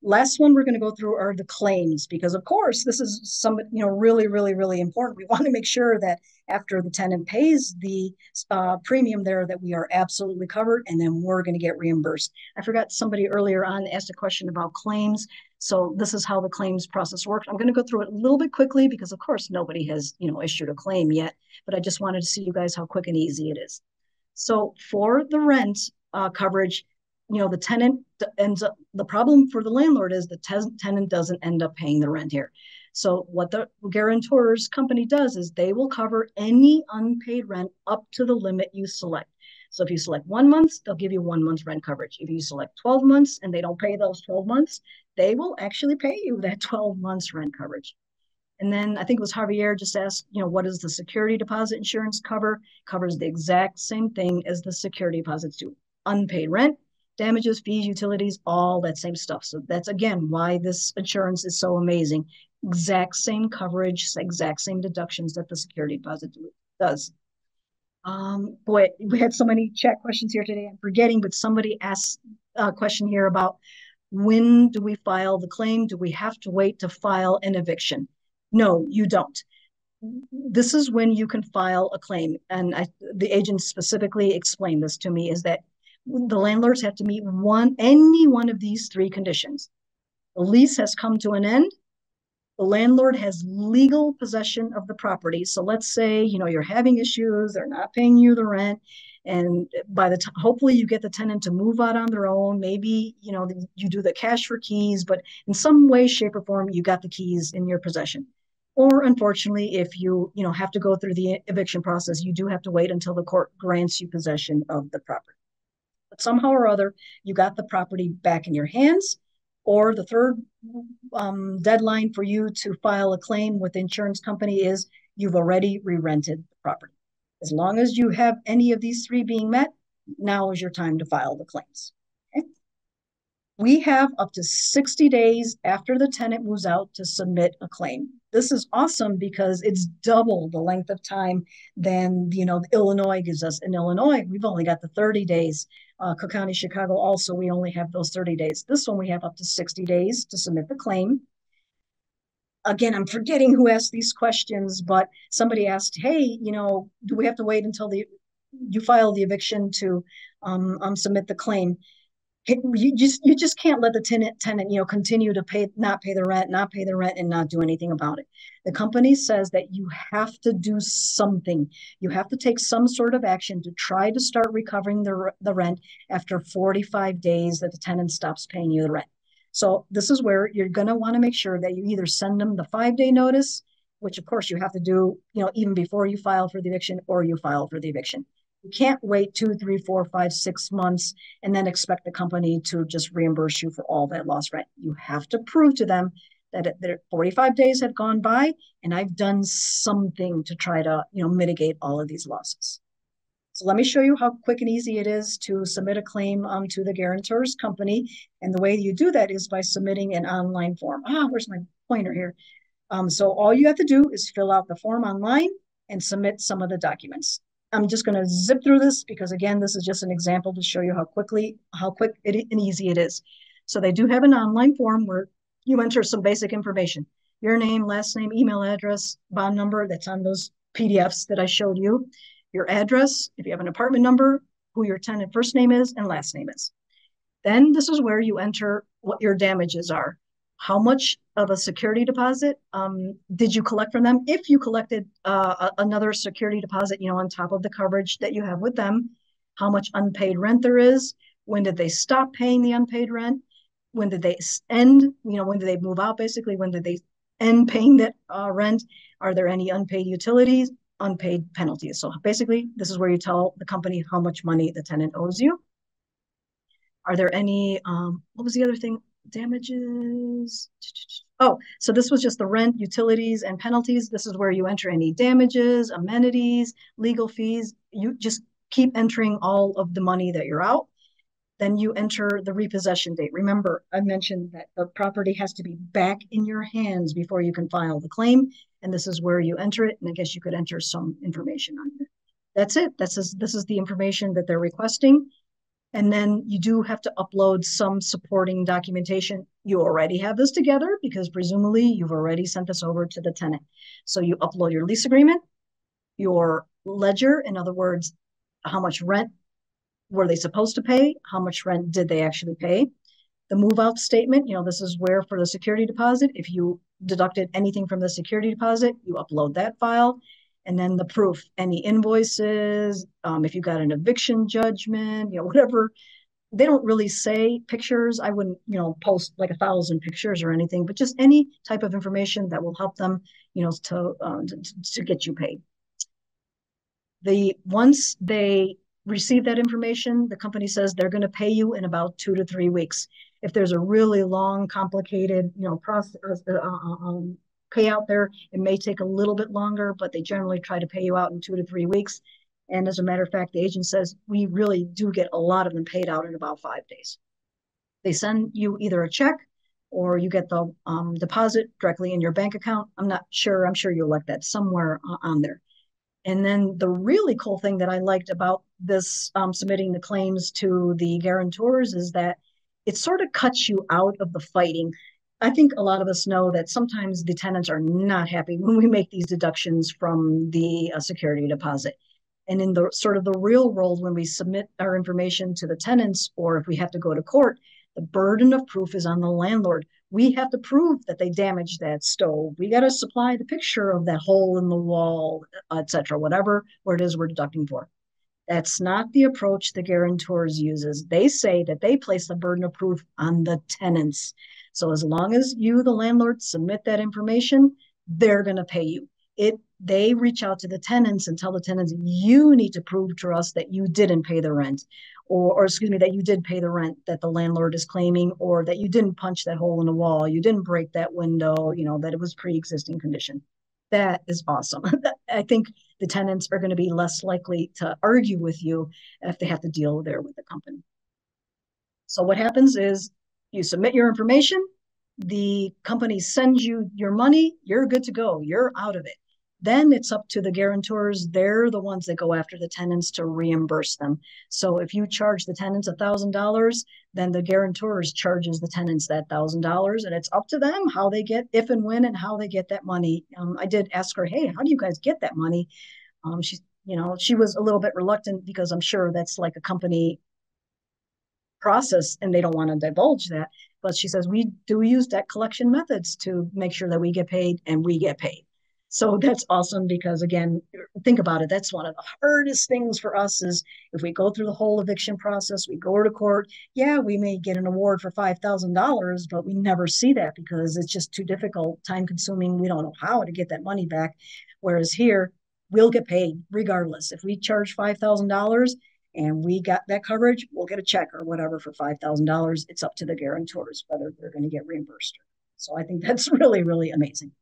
Last one we're going to go through are the claims, because of course this is some, really, really, really important. We want to make sure that after the tenant pays the premium there, that we are absolutely covered, and then we're going to get reimbursed. I forgot, somebody earlier on asked a question about claims. So this is how the claims process works. I'm going to go through it a little bit quickly because of course nobody has, issued a claim yet, but I just wanted to see you guys how quick and easy it is. So for the rent coverage, the tenant ends up, the problem for the landlord is the tenant doesn't end up paying the rent here. So what the guarantors company does is they will cover any unpaid rent up to the limit you select. So if you select 1 month, they'll give you 1 month rent coverage. If you select 12 months and they don't pay those 12 months, they will actually pay you that 12 months rent coverage. And then I think it was Javier just asked, what does the security deposit insurance cover? Covers the exact same thing as the security deposits do. Unpaid rent, damages, fees, utilities, all that same stuff. So that's, again, why this insurance is so amazing. Exact same coverage, exact same deductions that the security deposit does. Boy, we had so many chat questions here today. I'm forgetting, but somebody asked a question here about when do we file the claim? Do we have to wait to file an eviction? No, you don't. This is when you can file a claim. And the agent specifically explained this to me, is that the landlords have to meet any one of these three conditions. The lease has come to an end. The landlord has legal possession of the property. So let's say, you're having issues, they're not paying you the rent. And by the time, hopefully you get the tenant to move out on their own. Maybe, you do the cash for keys, but in some way, shape, or form, you got the keys in your possession. Or unfortunately, if you, have to go through the eviction process, you do have to wait until the court grants you possession of the property. But somehow or other, you got the property back in your hands. Or the third deadline for you to file a claim with the insurance company is you've already re-rented the property. As long as you have any of these three being met, now is your time to file the claims. Okay? We have up to 60 days after the tenant moves out to submit a claim. This is awesome because it's double the length of time than, Illinois gives us. In Illinois, we've only got the 30 days. Cook County, Chicago, also, we only have those 30 days. This one, we have up to 60 days to submit the claim. Again, I'm forgetting who asked these questions, but somebody asked, hey, do we have to wait until you file the eviction to submit the claim? You just can't let the tenant continue to not pay the rent, and not do anything about it. The company says that you have to do something. You have to take some sort of action to try to start recovering the rent after 45 days that the tenant stops paying you the rent. So this is where you're going to want to make sure that you either send them the 5-day notice, which of course you have to do, even before you file for the eviction, or you file for the eviction. You can't wait 2, 3, 4, 5, 6 months and then expect the company to just reimburse you for all that lost rent. You have to prove to them that 45 days have gone by and I've done something to try to, mitigate all of these losses. So let me show you how quick and easy it is to submit a claim to the guarantors company. And the way you do that is by submitting an online form. Where's my pointer here? So all you have to do is fill out the form online and submit some of the documents. I'm just going to zip through this because, again, this is just an example to show you how quick and easy it is. So they do have an online form where you enter some basic information: your name, last name, email address, bond number that's on those PDFs that I showed you, your address, if you have an apartment number, who your tenant first name is and last name is. Then this is where you enter what your damages are. How much of a security deposit did you collect from them? If you collected another security deposit, on top of the coverage that you have with them, how much unpaid rent there is, when did they stop paying the unpaid rent, when did they end, when did they move out, basically, when did they end paying that rent, are there any unpaid utilities, unpaid penalties. So basically, this is where you tell the company how much money the tenant owes you. Are there any, what was the other thing? Damages. Oh, so this was just the rent, utilities, and penalties. This is where you enter any damages, amenities, legal fees. You just keep entering all of the money that you're out. Then you enter the repossession date. Remember, I mentioned that the property has to be back in your hands before you can file the claim. And this is where you enter it. And I guess you could enter some information on it. That's it. This is the information that they're requesting. And then you do have to upload some supporting documentation. You already have this together because presumably you've already sent this over to the tenant. So you upload your lease agreement, your ledger, in other words, how much rent were they supposed to pay? How much rent did they actually pay? The move out statement, this is where for the security deposit, if you deducted anything from the security deposit, you upload that file. And then the proof, any invoices, if you got an eviction judgment, whatever. They don't really say pictures. I wouldn't, post like 1,000 pictures or anything, but just any type of information that will help them, to get you paid. Once they receive that information, the company says they're going to pay you in about 2 to 3 weeks. If there's a really long, complicated, process, payout there, it may take a little bit longer, but they generally try to pay you out in 2 to 3 weeks. And as a matter of fact, the agent says we really do get a lot of them paid out in about 5 days. They send you either a check or you get the deposit directly in your bank account. I'm not sure. I'm sure you'll like that somewhere on there. And then the really cool thing that I liked about this submitting the claims to the guarantors is that it sort of cuts you out of the fighting. I think a lot of us know that sometimes the tenants are not happy when we make these deductions from the security deposit. And in the sort of the real world, when we submit our information to the tenants, or if we have to go to court, the burden of proof is on the landlord. We have to prove that they damaged that stove. We got to supply the picture of that hole in the wall, etc., whatever it is we're deducting for. That's not the approach the guarantors uses. They say that they place the burden of proof on the tenants. So as long as you, the landlord, submit that information, they're going to pay you. They reach out to the tenants and tell the tenants, you need to prove to us that you didn't pay the rent, or excuse me, that you did pay the rent that the landlord is claiming, or that you didn't punch that hole in the wall, you didn't break that window, that it was pre-existing condition. That is awesome. I think the tenants are going to be less likely to argue with you if they have to deal there with the company. So what happens is you submit your information, the company sends you your money, you're good to go, you're out of it. Then it's up to the guarantors. They're the ones that go after the tenants to reimburse them. So if you charge the tenants $1,000, then the guarantors charges the tenants that $1,000, and it's up to them how they get, if and when and how they get that money. I did ask her, hey, how do you guys get that money? She was a little bit reluctant because I'm sure that's like a company process and they don't want to divulge that. But she says, we do use debt collection methods to make sure that we get paid and we get paid. So that's awesome because, again, think about it. That's one of the hardest things for us is if we go through the whole eviction process, we go to court. Yeah, we may get an award for $5,000, but we never see that because it's just too difficult, time consuming. We don't know how to get that money back. Whereas here, we'll get paid regardless. If we charge $5,000 and we got that coverage, we'll get a check or whatever for $5,000. It's up to the guarantors whether they're going to get reimbursed. So I think that's really, really amazing.